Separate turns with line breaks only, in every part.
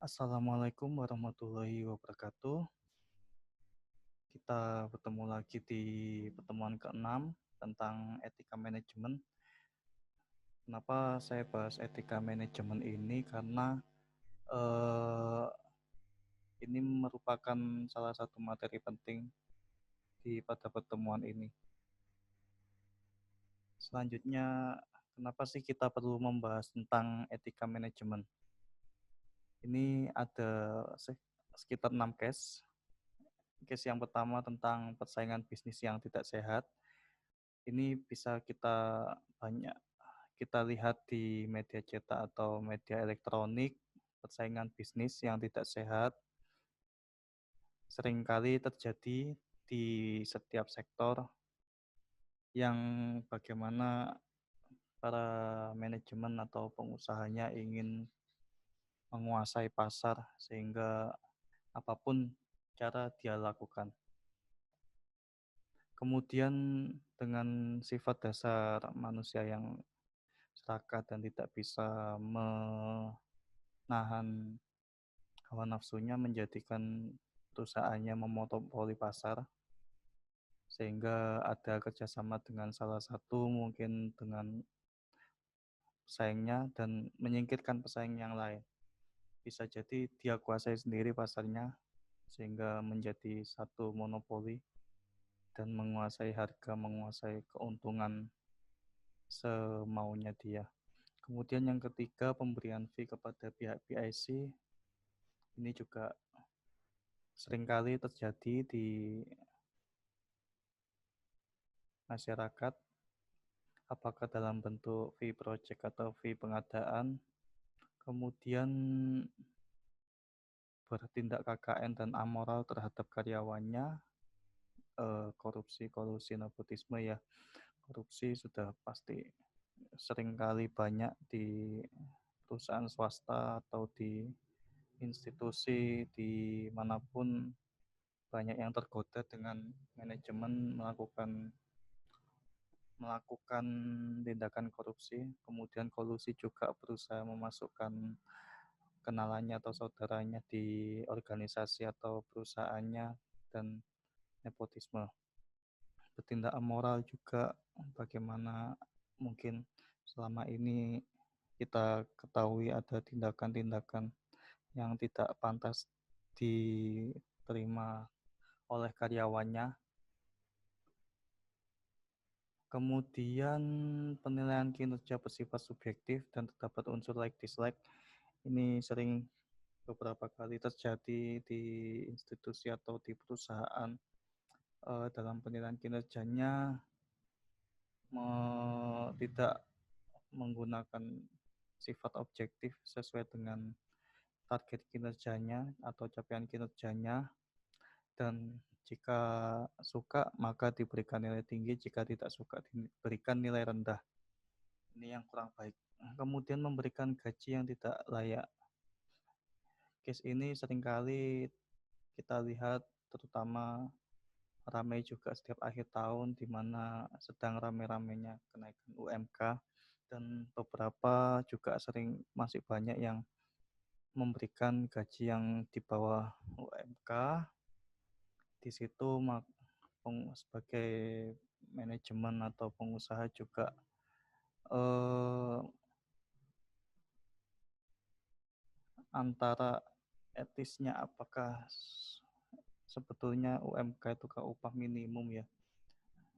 Assalamualaikum warahmatullahi wabarakatuh. Kita bertemu lagi di pertemuan ke-6 tentang etika manajemen. Kenapa saya bahas etika manajemen ini? Karena eh, ini merupakan salah satu materi penting pada pertemuan ini. Selanjutnya, kenapa sih kita perlu membahas tentang etika manajemen? Ini ada sekitar 6 case. Case yang pertama tentang persaingan bisnis yang tidak sehat. Ini bisa banyak kita lihat di media cetak atau media elektronik. Persaingan bisnis yang tidak sehat seringkali terjadi di setiap sektor, yang bagaimana para manajemen atau pengusahanya ingin menguasai pasar sehingga apapun cara dia lakukan. Kemudian dengan sifat dasar manusia yang serakah dan tidak bisa menahan hawa nafsunya, menjadikan perusahaannya memonopoli pasar, sehingga ada kerjasama dengan salah satu, mungkin dengan pesaingnya, dan menyingkirkan pesaing yang lain. Bisa jadi dia kuasai sendiri pasarnya sehingga menjadi satu monopoli dan menguasai harga, menguasai keuntungan semaunya dia. Kemudian yang ketiga, pemberian fee kepada pihak PIC. Ini juga seringkali terjadi di masyarakat, apakah dalam bentuk fee project atau fee pengadaan. Kemudian bertindak KKN dan amoral terhadap karyawannya, korupsi, kolusi, nepotisme ya. Korupsi sudah pasti seringkali banyak di perusahaan swasta atau di institusi dimanapun, banyak yang tergoda dengan manajemen melakukan tindakan korupsi. Kemudian kolusi juga berusaha memasukkan kenalannya atau saudaranya di organisasi atau perusahaannya, dan nepotisme. Bertindak amoral juga, bagaimana mungkin selama ini kita ketahui ada tindakan-tindakan yang tidak pantas diterima oleh karyawannya. Kemudian penilaian kinerja bersifat subjektif dan terdapat unsur like dislike. Ini sering beberapa kali terjadi di institusi atau di perusahaan. Dalam penilaian kinerjanya tidak menggunakan sifat objektif sesuai dengan target kinerjanya atau capaian kinerjanya, dan jika suka maka diberikan nilai tinggi, jika tidak suka diberikan nilai rendah. Ini yang kurang baik. Kemudian memberikan gaji yang tidak layak. Case ini seringkali kita lihat, terutama ramai juga setiap akhir tahun, di mana sedang rame-ramenya kenaikan UMK, dan beberapa juga masih banyak yang memberikan gaji yang di bawah UMK. Di situ sebagai manajemen atau pengusaha juga eh, antara etisnya, apakah sebetulnya UMK itu ke upah minimum ya.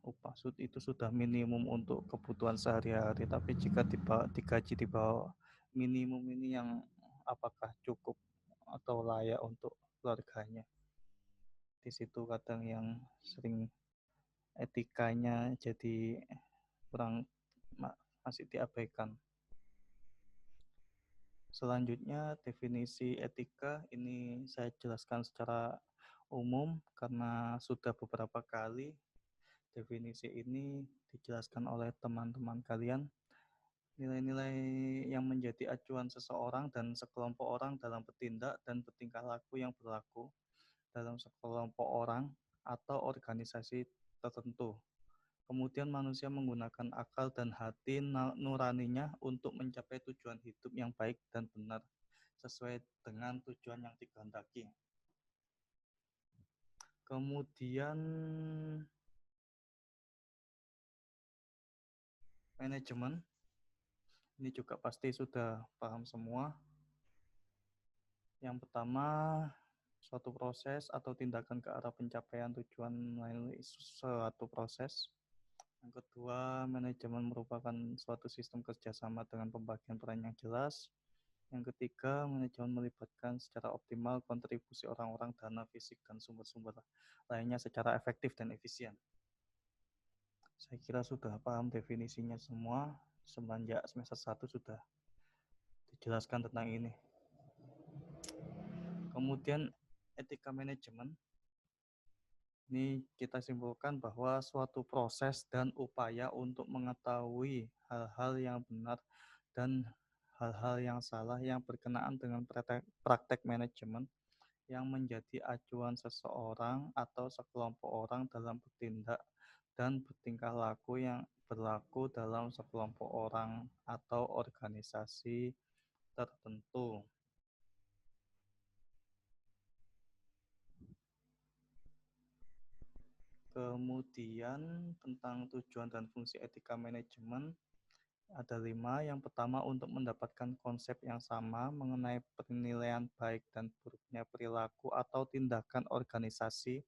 Upah itu sudah minimum untuk kebutuhan sehari-hari, tapi jika digaji di bawah minimum ini, yang apakah cukup atau layak untuk keluarganya. Di situ kadang yang sering etikanya jadi kurang, masih diabaikan. Selanjutnya, definisi etika ini saya jelaskan secara umum karena sudah beberapa kali definisi ini dijelaskan oleh teman-teman kalian. Nilai-nilai yang menjadi acuan seseorang dan sekelompok orang dalam bertindak dan bertingkah laku yang berlaku dalam sekelompok orang atau organisasi tertentu. Kemudian manusia menggunakan akal dan hati nuraninya untuk mencapai tujuan hidup yang baik dan benar, sesuai dengan tujuan yang dikehendaki. Kemudian manajemen, ini juga pasti sudah paham semua. Yang pertama, suatu proses atau tindakan ke arah pencapaian tujuan melalui suatu proses. Yang kedua, manajemen merupakan suatu sistem kerjasama dengan pembagian peran yang jelas. Yang ketiga, manajemen melibatkan secara optimal kontribusi orang-orang, dana fisik, dan sumber-sumber lainnya secara efektif dan efisien. Saya kira sudah paham definisinya semua, semenjak semester 1 sudah dijelaskan tentang ini. Kemudian etika manajemen, ini kita simpulkan bahwa suatu proses dan upaya untuk mengetahui hal-hal yang benar dan hal-hal yang salah yang berkenaan dengan praktek manajemen yang menjadi acuan seseorang atau sekelompok orang dalam bertindak dan bertingkah laku yang berlaku dalam sekelompok orang atau organisasi tertentu. Kemudian tentang tujuan dan fungsi etika manajemen ada 5. Yang pertama, untuk mendapatkan konsep yang sama mengenai penilaian baik dan buruknya perilaku atau tindakan organisasi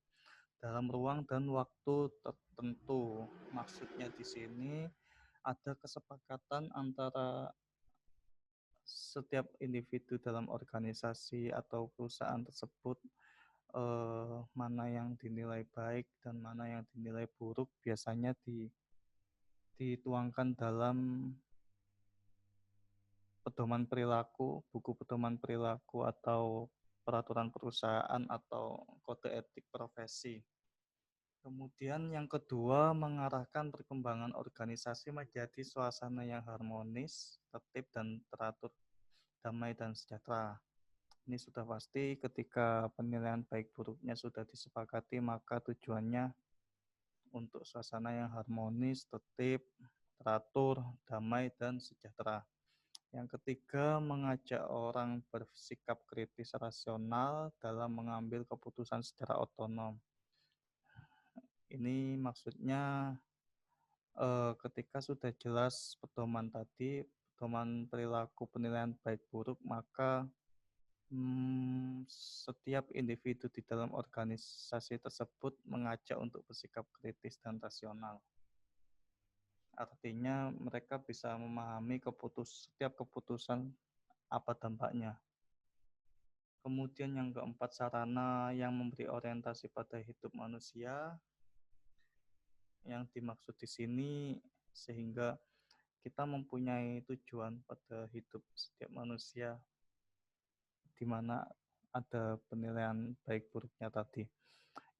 dalam ruang dan waktu tertentu. Maksudnya di sini ada kesepakatan antara setiap individu dalam organisasi atau perusahaan tersebut, mana yang dinilai baik dan mana yang dinilai buruk, biasanya dituangkan dalam pedoman perilaku, buku pedoman perilaku atau peraturan perusahaan atau kode etik profesi. Kemudian yang kedua, mengarahkan perkembangan organisasi menjadi suasana yang harmonis, tertib dan teratur, damai dan sejahtera. Ini sudah pasti ketika penilaian baik buruknya sudah disepakati, maka tujuannya untuk suasana yang harmonis, tertib, teratur, damai, dan sejahtera. Yang ketiga, mengajak orang bersikap kritis rasional dalam mengambil keputusan secara otonom. Ini maksudnya ketika sudah jelas pedoman tadi, pedoman perilaku penilaian baik buruk, maka setiap individu di dalam organisasi tersebut mengajak untuk bersikap kritis dan rasional. Artinya mereka bisa memahami setiap keputusan apa dampaknya. Kemudian yang keempat, sarana yang memberi orientasi pada hidup manusia. Yang dimaksud di sini sehingga kita mempunyai tujuan pada hidup setiap manusia, di mana ada penilaian baik buruknya tadi.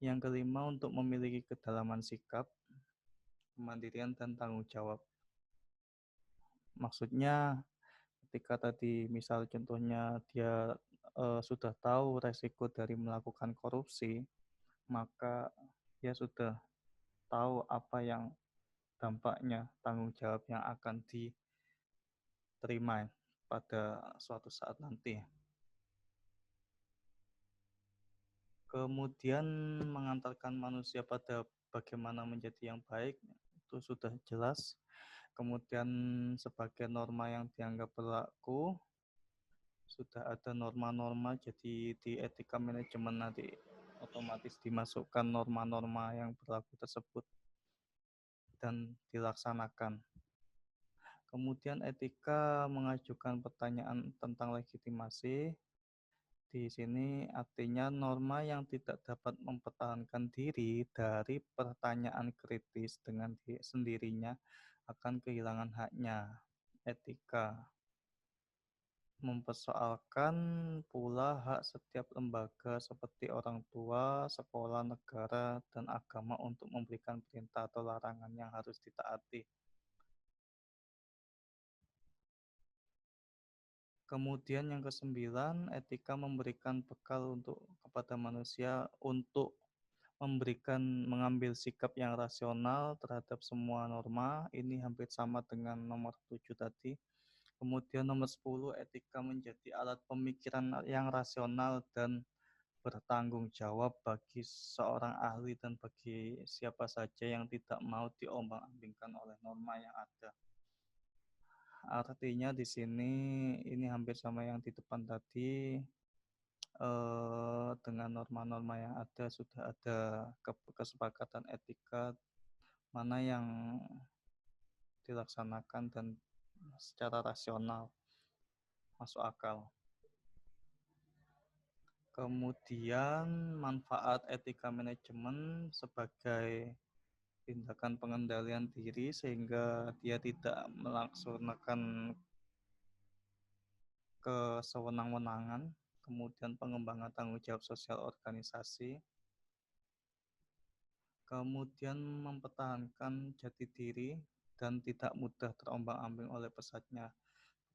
Yang kelima, untuk memiliki kedalaman sikap, kemandirian, dan tanggung jawab. Maksudnya ketika tadi misal contohnya dia sudah tahu resiko dari melakukan korupsi, maka dia sudah tahu apa yang dampaknya, tanggung jawab yang akan diterima pada suatu saat nanti. Kemudian mengantarkan manusia pada bagaimana menjadi yang baik, itu sudah jelas. Kemudian sebagai norma yang dianggap berlaku, sudah ada norma-norma, jadi di etika manajemen nanti otomatis dimasukkan norma-norma yang berlaku tersebut dan dilaksanakan. Kemudian etika mengajukan pertanyaan tentang legitimasi. Di sini artinya norma yang tidak dapat mempertahankan diri dari pertanyaan kritis dengan sendirinya akan kehilangan haknya. Etika mempersoalkan pula hak setiap lembaga seperti orang tua, sekolah, negara, dan agama untuk memberikan perintah atau larangan yang harus ditaati. Kemudian yang kesembilan, etika memberikan bekal kepada manusia untuk mengambil sikap yang rasional terhadap semua norma. Ini hampir sama dengan nomor 7 tadi. Kemudian nomor 10, etika menjadi alat pemikiran yang rasional dan bertanggung jawab bagi seorang ahli dan bagi siapa saja yang tidak mau diombang-ambingkan oleh norma yang ada. Artinya di sini ini hampir sama yang di depan tadi, dengan norma-norma yang ada sudah ada kesepakatan etika mana yang dilaksanakan dan secara rasional masuk akal. Kemudian manfaat etika manajemen sebagai tindakan pengendalian diri sehingga dia tidak melaksanakan kesewenang-wenangan, kemudian pengembangan tanggung jawab sosial organisasi, kemudian mempertahankan jati diri dan tidak mudah terombang-ambing oleh pesatnya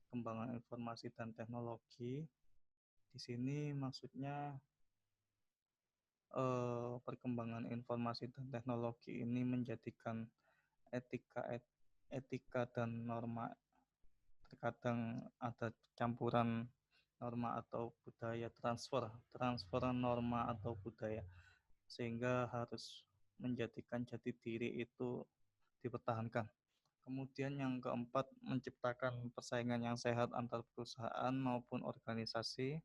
perkembangan informasi dan teknologi. Di sini maksudnya perkembangan informasi dan teknologi ini menjadikan etika etika dan norma terkadang ada campuran norma atau budaya transfer norma atau budaya sehingga harus menjadikan jati diri itu dipertahankan. Kemudian yang keempat, menciptakan persaingan yang sehat antar perusahaan maupun organisasi.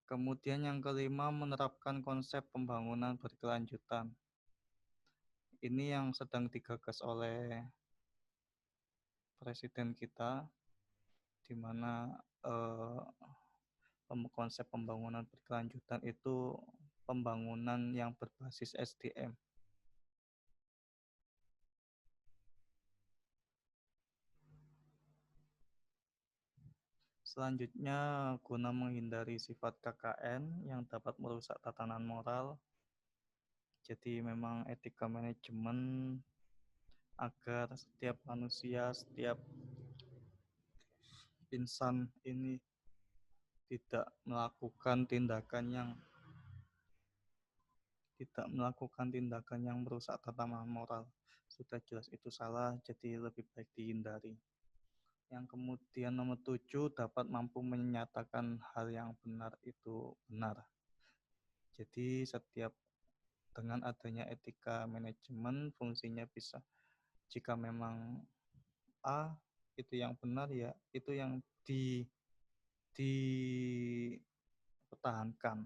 Kemudian yang kelima, menerapkan konsep pembangunan berkelanjutan. Ini yang sedang digagas oleh presiden kita, di mana konsep pembangunan berkelanjutan itu pembangunan yang berbasis SDM. Selanjutnya, guna menghindari sifat KKN yang dapat merusak tatanan moral, jadi memang etika manajemen agar setiap manusia, setiap insan ini tidak melakukan tindakan yang merusak tatanan moral. Sudah jelas itu salah, jadi lebih baik dihindari. Yang kemudian nomor 7, dapat mampu menyatakan hal yang benar itu benar. Jadi setiap dengan adanya etika manajemen, fungsinya bisa, jika memang A itu yang benar, ya itu yang dipertahankan.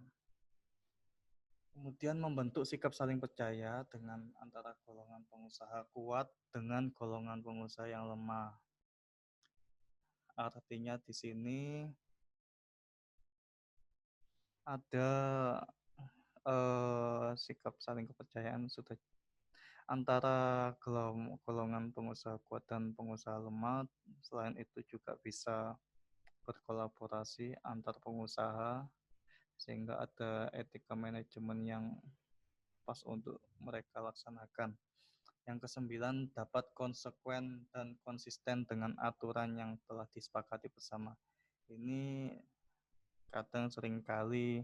Kemudian membentuk sikap saling percaya dengan antara golongan pengusaha kuat dengan golongan pengusaha yang lemah. Artinya di sini ada sikap saling kepercayaan sudah antara golongan pengusaha kuat dan pengusaha lemah. Selain itu juga bisa berkolaborasi antar pengusaha sehingga ada etika manajemen yang pas untuk mereka laksanakan. Yang kesembilan, dapat konsekuen dan konsisten dengan aturan yang telah disepakati bersama. Ini kadang seringkali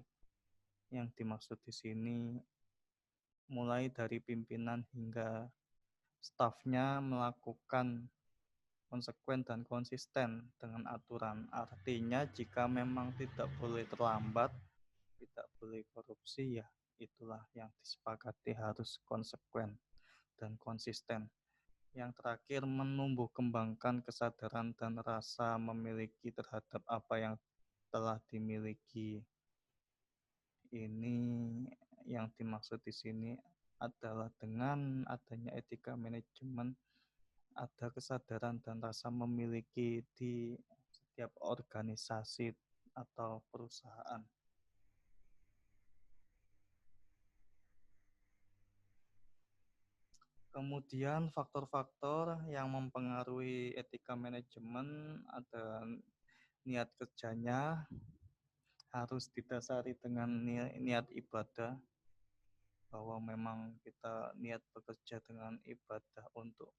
yang dimaksud di sini mulai dari pimpinan hingga stafnya melakukan konsekuen dan konsisten dengan aturan. Artinya jika memang tidak boleh terlambat, tidak boleh korupsi, ya itulah yang disepakati harus konsekuen dan konsisten. Yang terakhir, menumbuh kembangkan kesadaran dan rasa memiliki terhadap apa yang telah dimiliki. Ini yang dimaksud di sini adalah dengan adanya etika manajemen, ada kesadaran dan rasa memiliki di setiap organisasi atau perusahaan. Kemudian faktor-faktor yang mempengaruhi etika manajemen ada niat kerjanya, harus didasari dengan niat ibadah, bahwa memang kita niat bekerja dengan ibadah untuk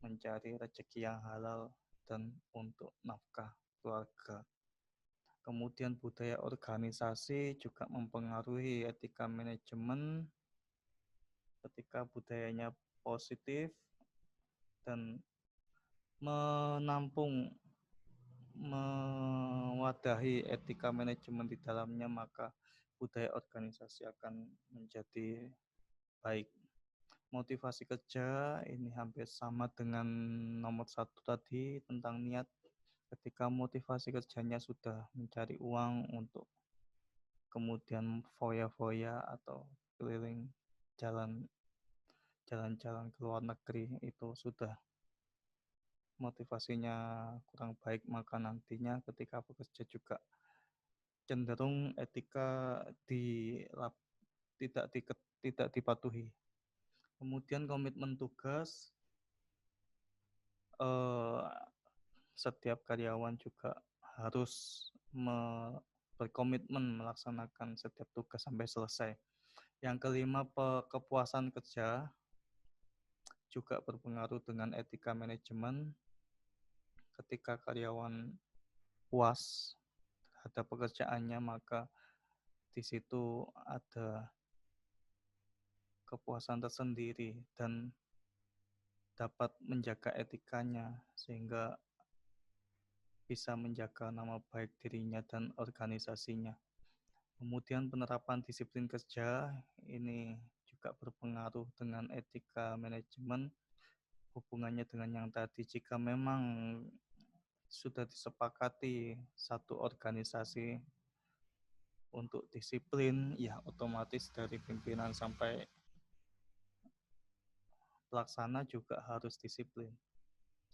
mencari rezeki yang halal dan untuk nafkah keluarga. Kemudian budaya organisasi juga mempengaruhi etika manajemen. Ketika budayanya positif dan menampung mewadahi etika manajemen di dalamnya, maka budaya organisasi akan menjadi baik. Motivasi kerja ini hampir sama dengan nomor satu tadi tentang niat. Ketika motivasi kerjanya sudah mencari uang untuk kemudian foya-foya atau keliling jalan jalan-jalan ke luar negeri, itu sudah motivasinya kurang baik, maka nantinya ketika bekerja juga cenderung etika di tidak tidak dipatuhi. Kemudian komitmen tugas, eh, setiap karyawan juga harus berkomitmen melaksanakan setiap tugas sampai selesai. Yang kelima, kepuasan kerja juga berpengaruh dengan etika manajemen. Ketika karyawan puas terhadap pekerjaannya, maka di situ ada kepuasan tersendiri dan dapat menjaga etikanya sehingga bisa menjaga nama baik dirinya dan organisasinya. Kemudian penerapan disiplin kerja ini juga berpengaruh dengan etika manajemen. Hubungannya dengan yang tadi, jika memang sudah disepakati satu organisasi untuk disiplin, ya otomatis dari pimpinan sampai pelaksana juga harus disiplin.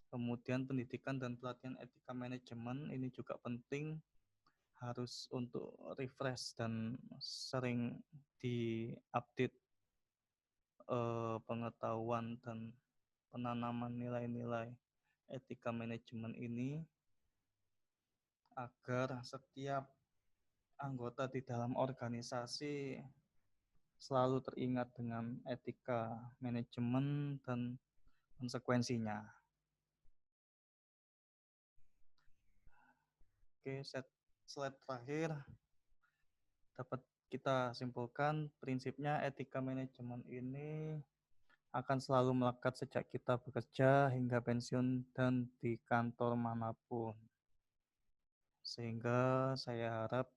Kemudian pendidikan dan pelatihan etika manajemen ini juga penting, harus untuk refresh dan sering diupdate pengetahuan dan penanaman nilai-nilai etika manajemen ini agar setiap anggota di dalam organisasi selalu teringat dengan etika manajemen dan konsekuensinya. Oke, slide terakhir dapat kita simpulkan, prinsipnya etika manajemen ini akan selalu melekat sejak kita bekerja hingga pensiun dan di kantor manapun. Sehingga saya harap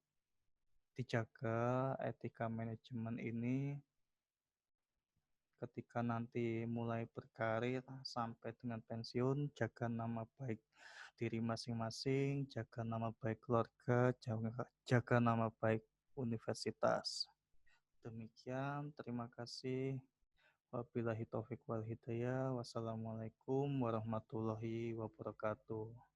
dijaga etika manajemen ini ketika nanti mulai berkarir sampai dengan pensiun, jaga nama baik diri masing-masing, jaga nama baik keluarga, jaga nama baik universitas. Demikian, terima kasih. Wabillahi taufik wal hidayah. Wassalamualaikum warahmatullahi wabarakatuh.